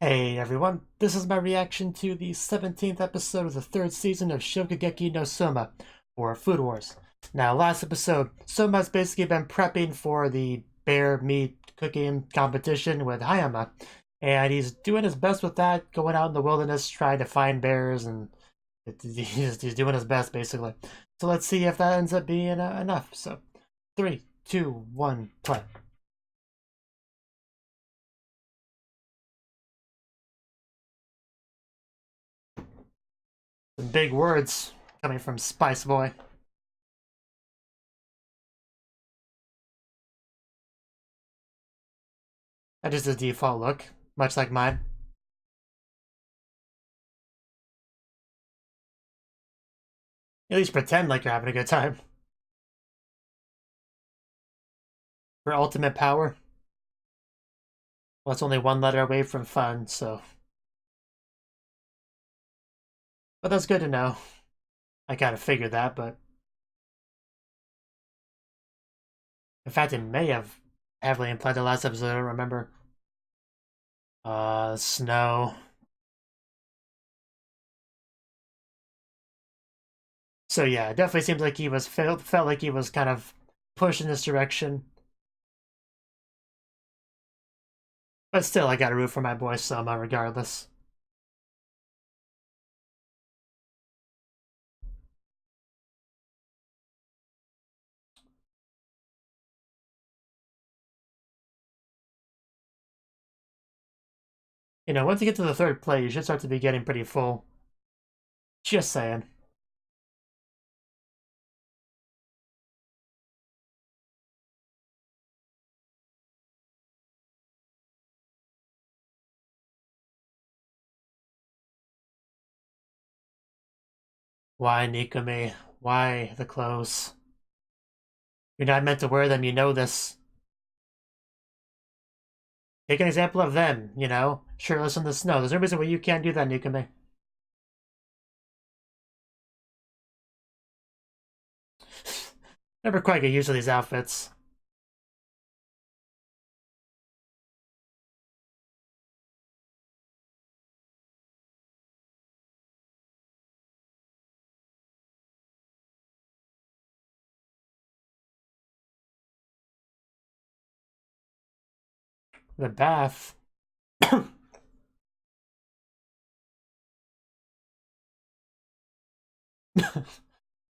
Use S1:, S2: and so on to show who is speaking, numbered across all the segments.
S1: Hey everyone, this is my reaction to the 17th episode of the third season of Shokugeki no Souma, or Food Wars. Now, last episode, Souma's basically been prepping for the bear meat cooking competition with Hayama, and he's doing his best with that, going out in the wilderness trying to find bears, and he's doing his best basically. So let's see if that ends up being enough. So, 3, 2, 1, play. Some big words coming from Spice Boy. That is his default look, much like mine. At least pretend like you're having a good time. For ultimate power, well, it's only one letter away from fun, so. But that's good to know. I kind of figured that, but. In fact, it may have heavily implied the last episode, I don't remember. Snow. So yeah, it definitely seems like he was felt like he was kind of pushed in this direction. But still, I gotta root for my boy Souma regardless. You know, once you get to the third play, you should start to be getting pretty full. Just saying. Why, Nikome? Why the clothes? You're not meant to wear them, you know this. Take an example of them, you know? Shirtless in the snow. There's no reason why you can't do that, Nikome. Never quite get used to these outfits. The bath.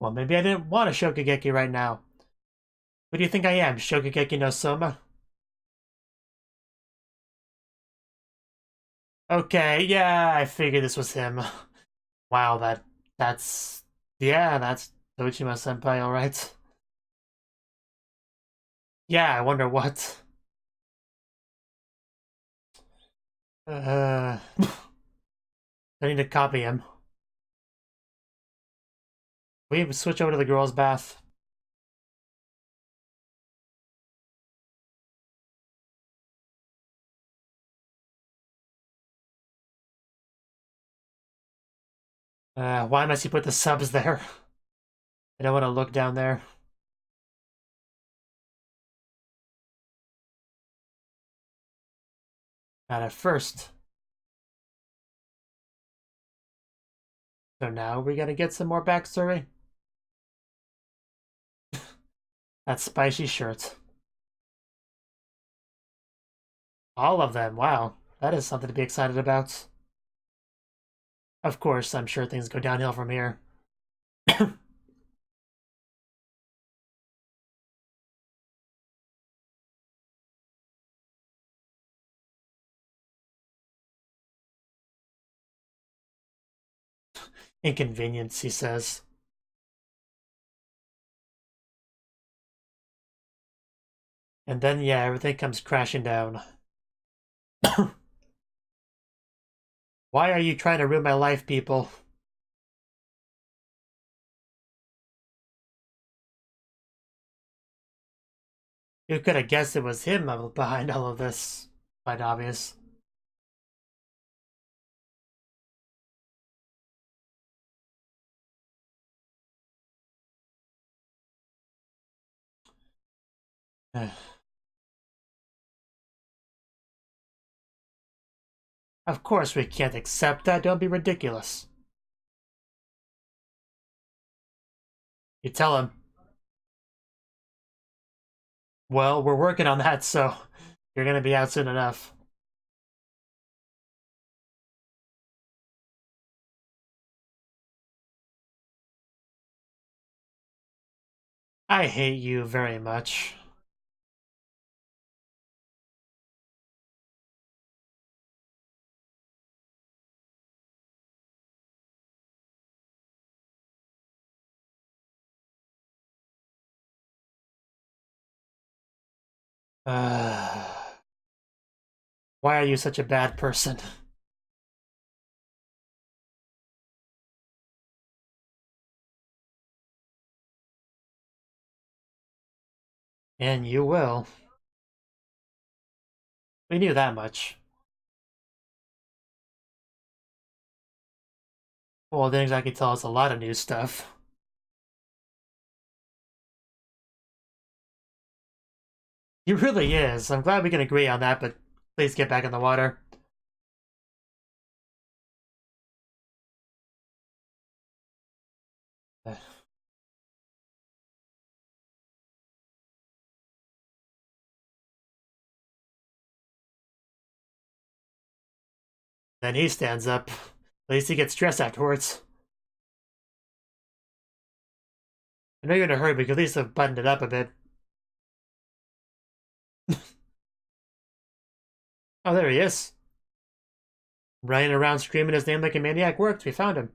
S1: Well, maybe I didn't want a Shokugeki right now. Who do you think I am, Shokugeki no Soma? Okay, yeah, I figured this was him. Wow, that's yeah, that's Tochima Senpai, alright. Yeah, I wonder what. I need to copy him. We switch over to the girls' bath. Why must he put the subs there? I don't want to look down there. Not at first. So now we gotta get some more backstory. That spicy shirt. All of them, wow. That is something to be excited about. Of course, I'm sure things go downhill from here. Inconvenience, he says. And then, yeah, everything comes crashing down. Why are you trying to ruin my life, people? You could have guessed it was him behind all of this. Quite obvious. I Of course we can't accept that, don't be ridiculous. You tell him. Well, we're working on that, so you're gonna be out soon enough. I hate you very much. Why are you such a bad person? And you will. We knew that much. Well, didn't exactly tell us a lot of new stuff. He really is. I'm glad we can agree on that, but please get back in the water. Then he stands up. At least he gets dressed afterwards. I know you're in a hurry, but you could at least have buttoned it up a bit. Oh, there he is. Running around screaming his name like a maniac worked. We found him.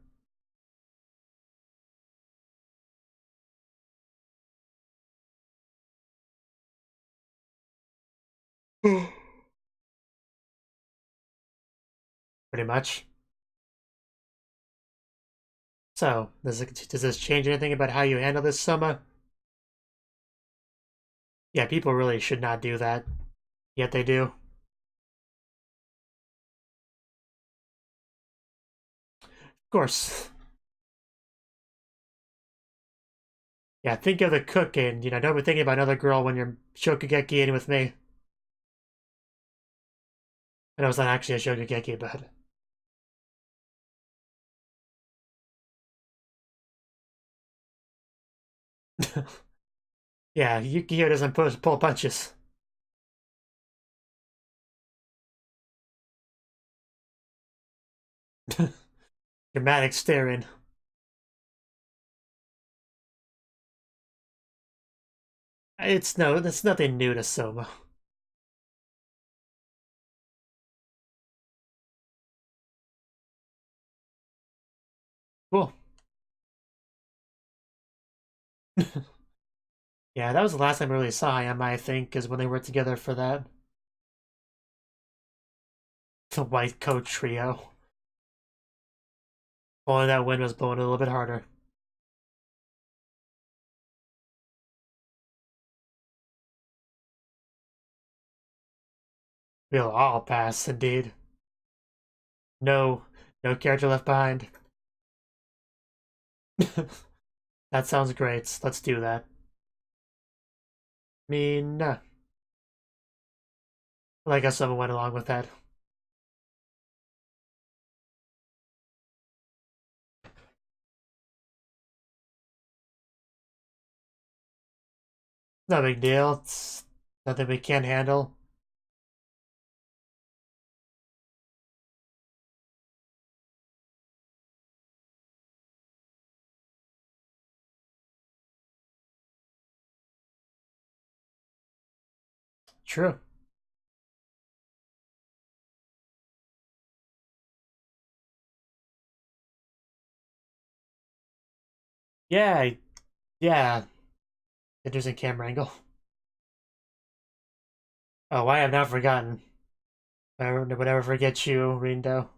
S1: Pretty much. So, does this change anything about how you handle this, Souma? Yeah, people really should not do that. Yet they do. Of course. Yeah, think of the cook and, don't be thinking about another girl when you're Shokugeki in with me. I know it's not actually a Shokugeki, but... yeah, Yukio doesn't pull punches. Dramatic staring. That's nothing new to Souma. Cool. Yeah, that was the last time I really saw him, I think, is when they were together for that. The white coat trio. Only that wind was blowing a little bit harder. We'll all pass, indeed. No, no character left behind. That sounds great. Let's do that. I mean, I guess someone went along with that. No big deal. It's nothing we can't handle. True. Yeah, yeah. Interesting camera angle. Oh, I have not forgotten. I would never forget you, Rindo.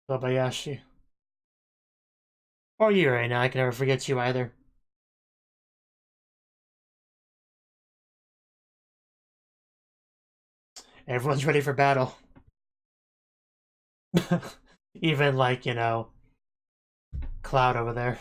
S1: Kobayashi. Or you right now. I can never forget you either. Everyone's ready for battle. Even like, Claud over there.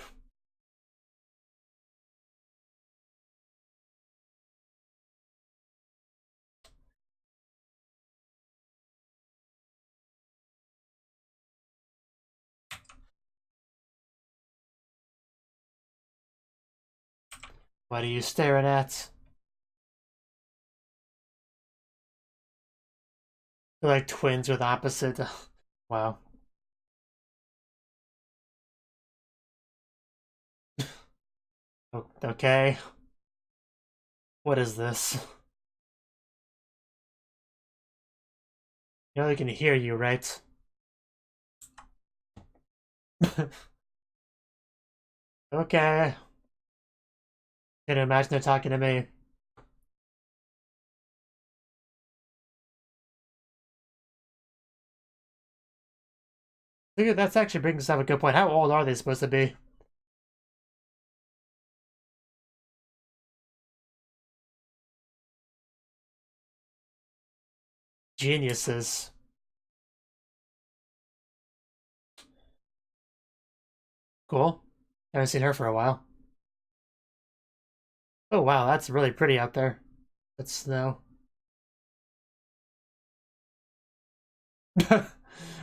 S1: What are you staring at? They're like twins with opposite. Wow. Okay. What is this? You know they can hear you, right? Okay. Can you imagine they're talking to me? That's actually brings up a good point. How old are they supposed to be? Geniuses. Cool. Haven't seen her for a while. Oh wow, that's really pretty out there. That's snow.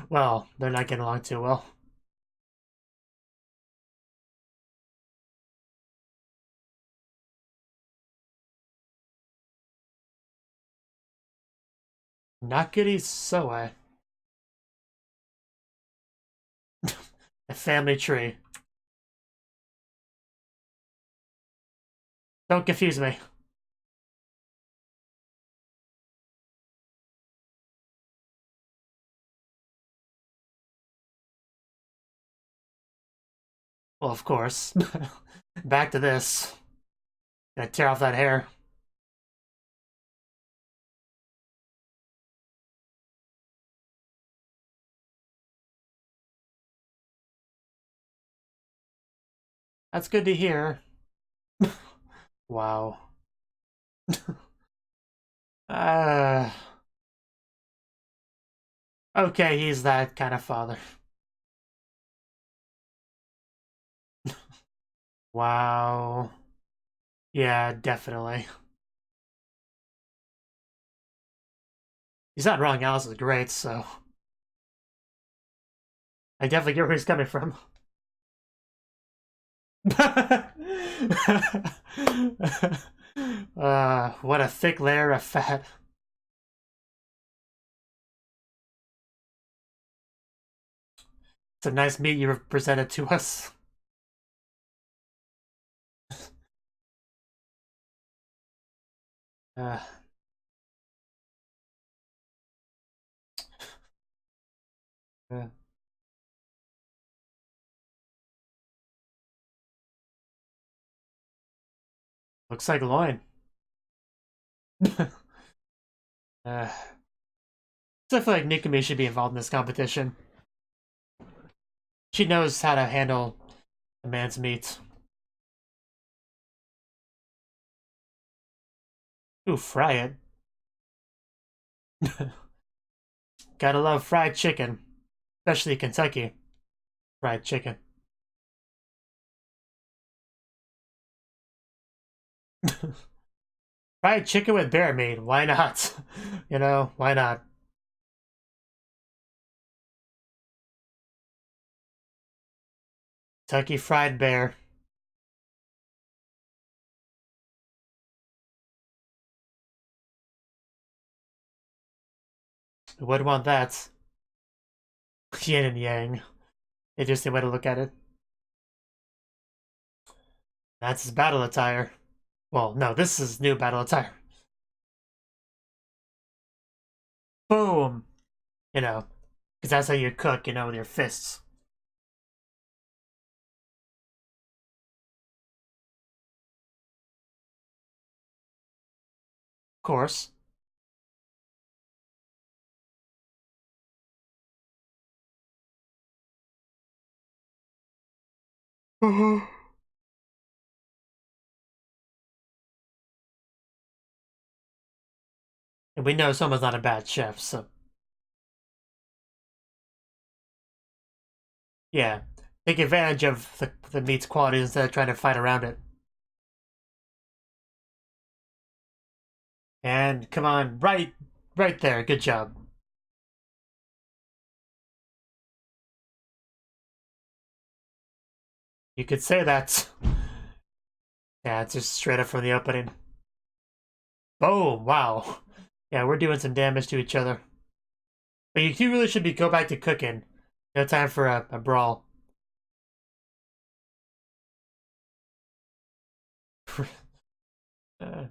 S1: Well, they're not getting along too well. Not goody so a family tree. Don't confuse me. Well, of course. Back to this. Gonna tear off that hair. That's good to hear. Wow. uh, okay, he's that kind of father. Wow. Yeah, definitely. He's not wrong, Alice is great, so I definitely get where he's coming from. What a thick layer of fat. It's a nice meat you presented to us. Uh, uh, looks like loin. I feel like Nikumi should be involved in this competition. She knows how to handle a man's meat. Ooh, fry it. Gotta love fried chicken. Especially Kentucky fried chicken. Fried chicken with bear meat. Why not? You know, why not? Kentucky fried bear. Who would want that? Yin and yang. Interesting way to look at it. That's his battle attire. Well, no, this is new battle attire. Boom! You know, because that's how you cook, you know, with your fists. Of course. And we know someone's not a bad chef, so yeah. Take advantage of the meat's qualities instead of trying to fight around it. And come on, right there. Good job. You could say that. Yeah, it's just straight up from the opening. Oh, wow. Yeah, we're doing some damage to each other. But you really should go back to cooking. No time for a brawl. uh,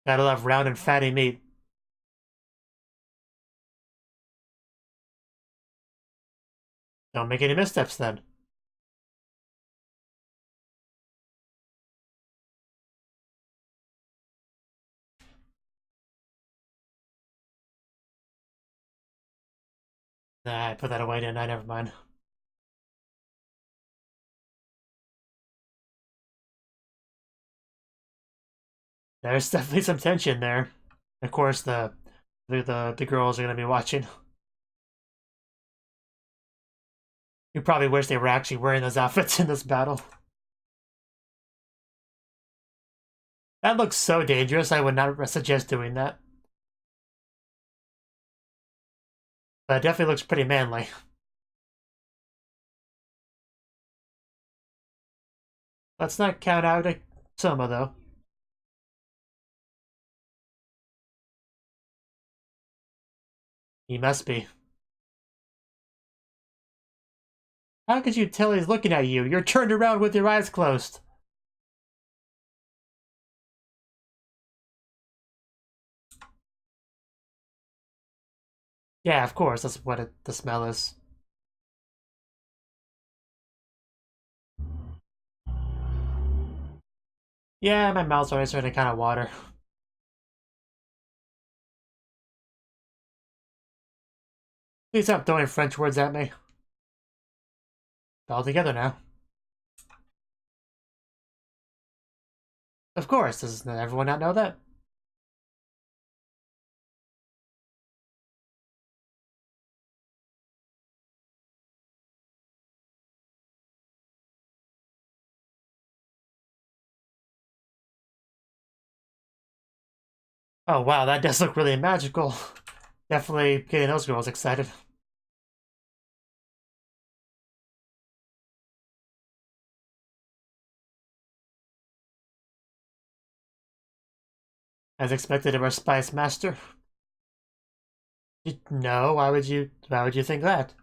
S1: Gotta love round and fatty meat. Don't make any missteps then. Nah, I put that away, didn't I? Never mind. There's definitely some tension there. Of course, the girls are gonna be watching. You probably wish they were actually wearing those outfits in this battle. That looks so dangerous, I would not suggest doing that. But it definitely looks pretty manly. Let's not count out Souma, though. He must be. How could you tell he's looking at you? You're turned around with your eyes closed. Yeah, of course, that's what the smell is. Yeah, my mouth's already starting to kind of water. Please stop throwing French words at me. All together now. Of course, does everyone not know that? Oh wow, that does look really magical. Definitely getting those girls excited. As expected of our spice master. No, why would you think that?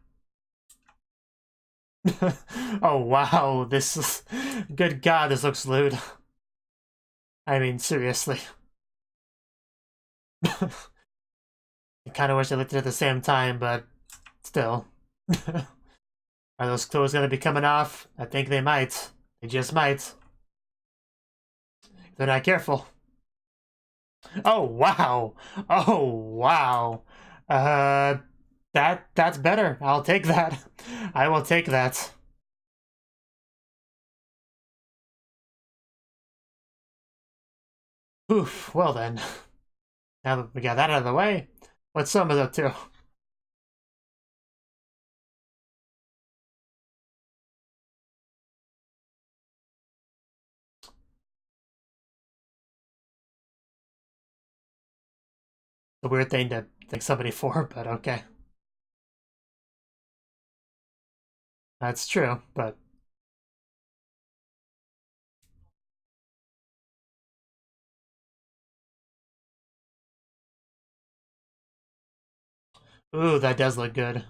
S1: Oh wow, this is... Good god, this looks lewd. I mean, seriously. I kinda wish I looked at it at the same time, but still. Are those clothes gonna be coming off? I think they might. They just might. If they're not careful. Oh wow! Oh wow! Uh, that's better. I'll take that. I will take that. Oof. Well then, now that we got that out of the way, what's some of that too? A weird thing to thank somebody for, but okay. That's true, but ooh, that does look good.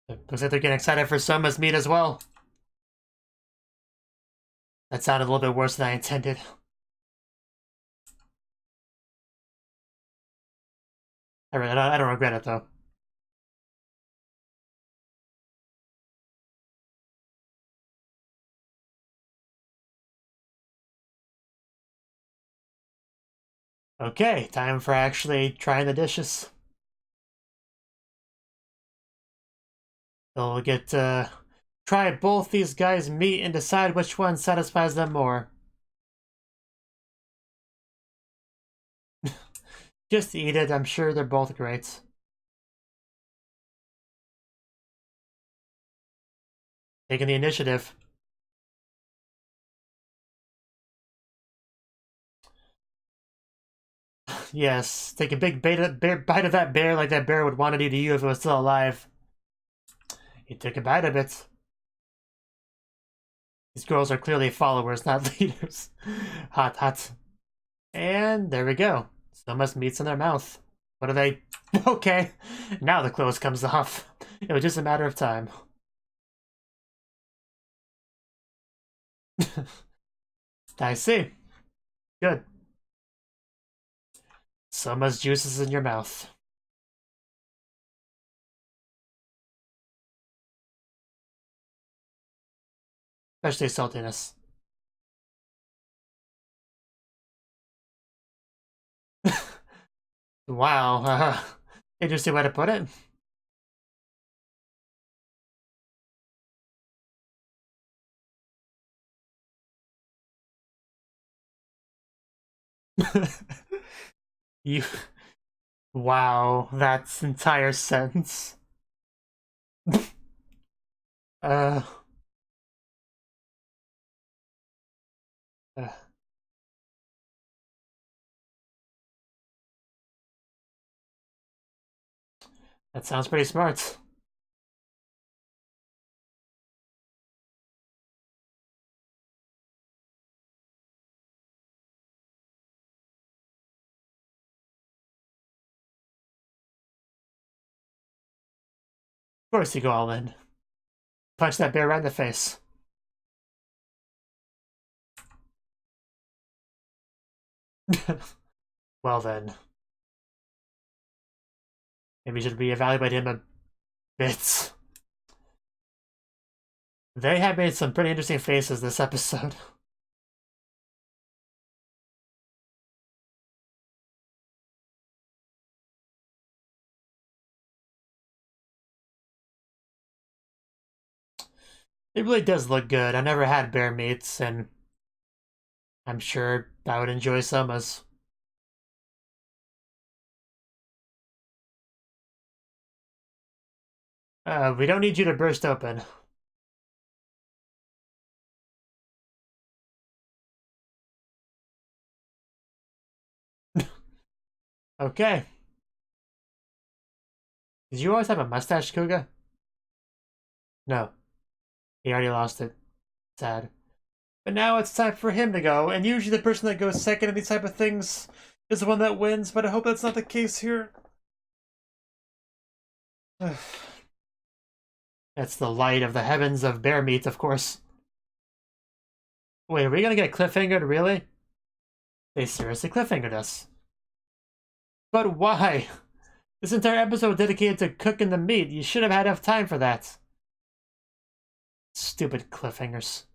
S1: Looks like they're getting excited for Souma's meat as well. That sounded a little bit worse than I intended. I don't regret it though. Okay, time for actually trying the dishes. They'll get to try both these guys' meat and decide which one satisfies them more. Just eat it, I'm sure they're both great. Taking the initiative. Yes, take a big bite of that bear like that bear would want to do to you if it was still alive. He took a bite of it. These girls are clearly followers, not leaders. Hot, hot. And there we go. Souma's meat's in their mouth. What are they? Okay. Now the clothes comes off. It was just a matter of time. I see. Good. Souma's juices in your mouth. Especially saltiness. Wow. Interesting way to put it. You... Wow, that's entire sentence. uh... uh... That sounds pretty smart. Of course you go all in. Punch that bear right in the face. Well then. Maybe you should reevaluate him a bit. They have made some pretty interesting faces this episode. It really does look good. I never had bear meats, and I'm sure I would enjoy Souma's. We don't need you to burst open. Okay. Did you always have a mustache, Kuga? No. He already lost it. Sad. But now it's time for him to go, and usually the person that goes second in these type of things is the one that wins, but I hope that's not the case here. That's the light of the heavens of bear meat, of course. Wait, are we gonna get cliffhangered, really? They seriously cliffhangered us. But why? This entire episode dedicated to cooking the meat. You should have had enough time for that. Stupid cliffhangers.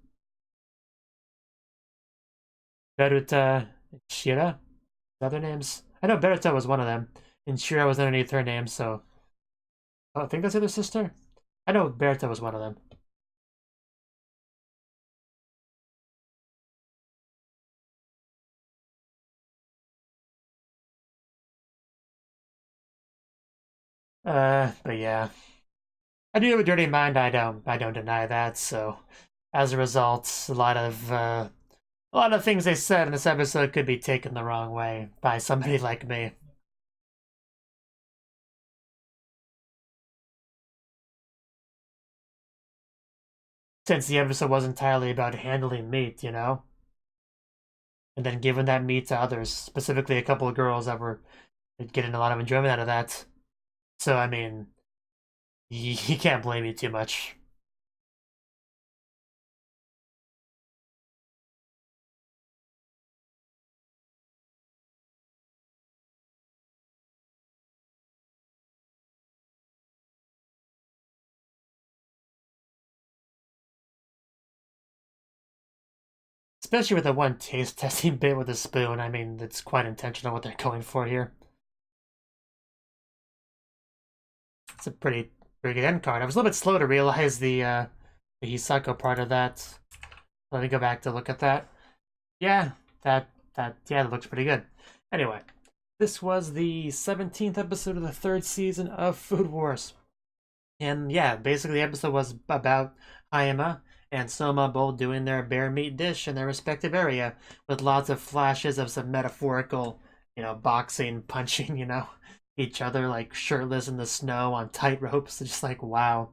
S1: Beruta and Shira? Other names? I know Beruta was one of them, and Shira was underneath her name, so... Oh, I think that's the other sister? I know Beruta was one of them. But yeah. I do have a dirty mind, I don't deny that, so... As a result, a lot of things they said in this episode could be taken the wrong way by somebody like me. Since the episode was entirely about handling meat, you know? And then giving that meat to others, specifically a couple of girls that were getting a lot of enjoyment out of that. So, I mean, you can't blame me too much. Especially with the one taste testing bit with a spoon. I mean, it's quite intentional what they're going for here. It's a pretty good end card. I was a little bit slow to realize the Hisako part of that. Let me go back to look at that. Yeah, that looks pretty good. Anyway, this was the 17th episode of the 3rd season of Food Wars. And yeah, basically the episode was about Hayama and Souma both doing their bear meat dish in their respective area, with lots of flashes of some metaphorical you know, boxing, punching, you know, each other like shirtless in the snow on tight ropes. It's just like, wow.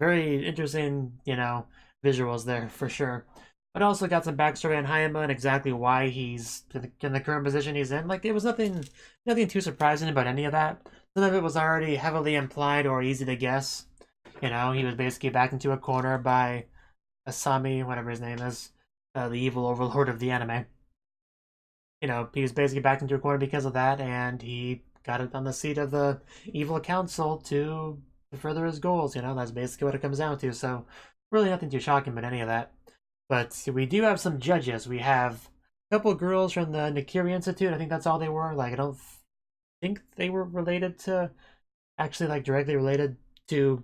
S1: Very interesting, you know, visuals there for sure. But also got some backstory on Hayama and exactly why he's in the current position he's in. Like there was nothing too surprising about any of that. Some of it was already heavily implied or easy to guess. You know, he was basically backed into a corner by Asami, whatever his name is, the evil overlord of the anime. You know, he was basically backed into a corner because of that, and he got it on the seat of the evil council to further his goals. You know, that's basically what it comes down to. So, really nothing too shocking about any of that. But we do have some judges. We have a couple girls from the Nikiri Institute. I think that's all they were. Like, I don't think they were related to, actually, like, directly related to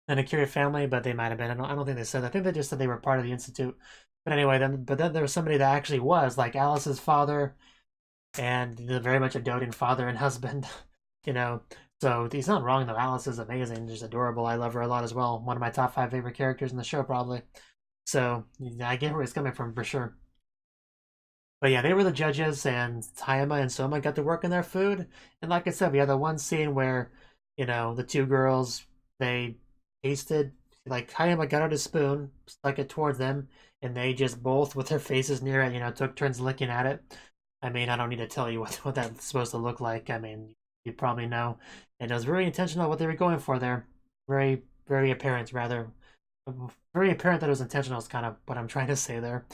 S1: the Nikiri family, but they might have been. I don't think they said that. I think they just said they were part of the Institute. But anyway, then there was somebody that actually was, like Alice's father, and very much a doting father and husband, you know. So he's not wrong though. Alice is amazing, just adorable. I love her a lot as well. One of my top 5 favorite characters in the show, probably. So I get where he's coming from for sure. But yeah, they were the judges, and Hayama and Souma got to work on their food. And like I said, we had the one scene where, you know, the two girls, they tasted, like Hayama got out a spoon, stuck it towards them, and they just both, with their faces near it, you know, took turns licking at it. I mean, I don't need to tell you what that's supposed to look like. I mean, you probably know. And it was very intentional what they were going for there. Very, very apparent, rather. Very apparent that it was intentional is kind of what I'm trying to say there.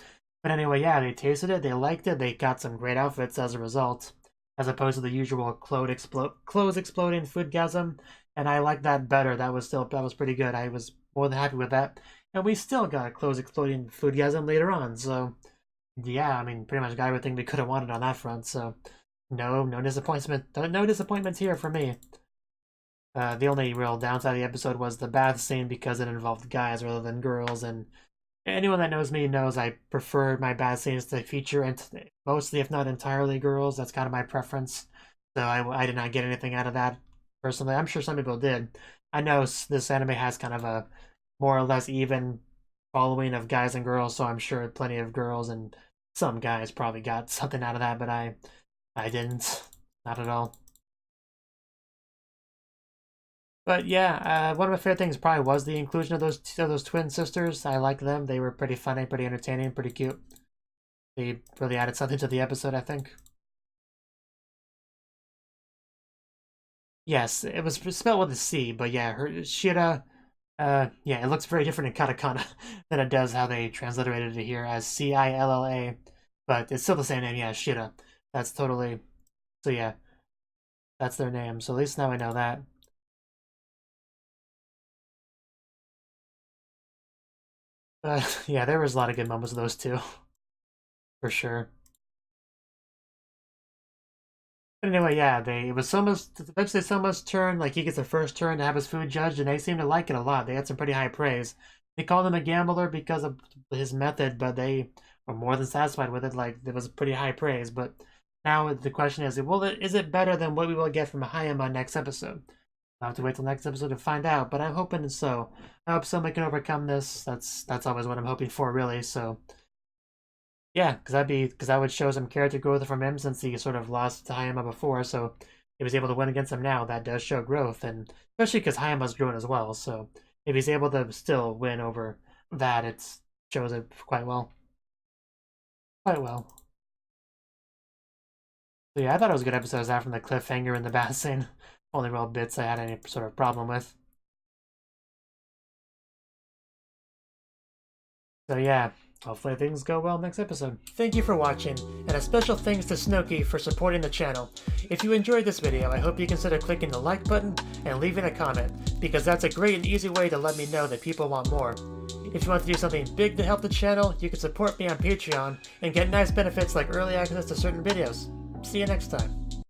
S1: But anyway, yeah, they tasted it, they liked it, they got some great outfits as a result, as opposed to the usual clothes exploding foodgasm. And I like that better. That was pretty good. I was more than happy with that. And we still got a clothes exploding foodgasm later on. So yeah, I mean, pretty much got everything we could have wanted on that front. So no disappointments here for me. The only real downside of the episode was the bath scene because it involved guys rather than girls. And anyone that knows me knows I prefer my bath scenes to feature mostly, if not entirely, girls. That's kind of my preference. So I did not get anything out of that personally. I'm sure some people did. I know this anime has kind of a more or less even following of guys and girls, so I'm sure plenty of girls and some guys probably got something out of that, but I didn't. Not at all. But yeah, one of my favorite things probably was the inclusion of those twin sisters. I like them. They were pretty funny, pretty entertaining, pretty cute. They really added something to the episode, I think. Yes, it was spelled with a C, but yeah, her Shira, yeah, it looks very different in katakana than it does how they transliterated it here as Cilla, but it's still the same name, yeah, Shira. That's totally, so yeah, that's their name. So at least now I know that. Yeah, there was a lot of good moments of those two, for sure. But anyway, yeah, it was eventually Soma's turn. Like he gets the first turn to have his food judged, and they seem to like it a lot. They had some pretty high praise. They called him a gambler because of his method, but they were more than satisfied with it. Like it was pretty high praise. But now the question is, well, is it better than what we will get from Hayama next episode? I'll have to wait till next episode to find out. But I'm hoping so. I hope Soma can overcome this. That's always what I'm hoping for, really. So. Yeah, because that would show some character growth from him since he sort of lost to Hayama before, so if he's able to win against him now, that does show growth, and especially because Hayama's grown as well, so if he's able to still win over that, it shows it quite well. Quite well. So yeah, I thought it was a good episode aside from the cliffhanger and the bath scene. Only real bits I had any sort of problem with. So yeah, hopefully things go well next episode. Thank you for watching, and a special thanks to Cnouki for supporting the channel. If you enjoyed this video, I hope you consider clicking the like button and leaving a comment, because that's a great and easy way to let me know that people want more. If you want to do something big to help the channel, you can support me on Patreon and get nice benefits like early access to certain videos. See you next time.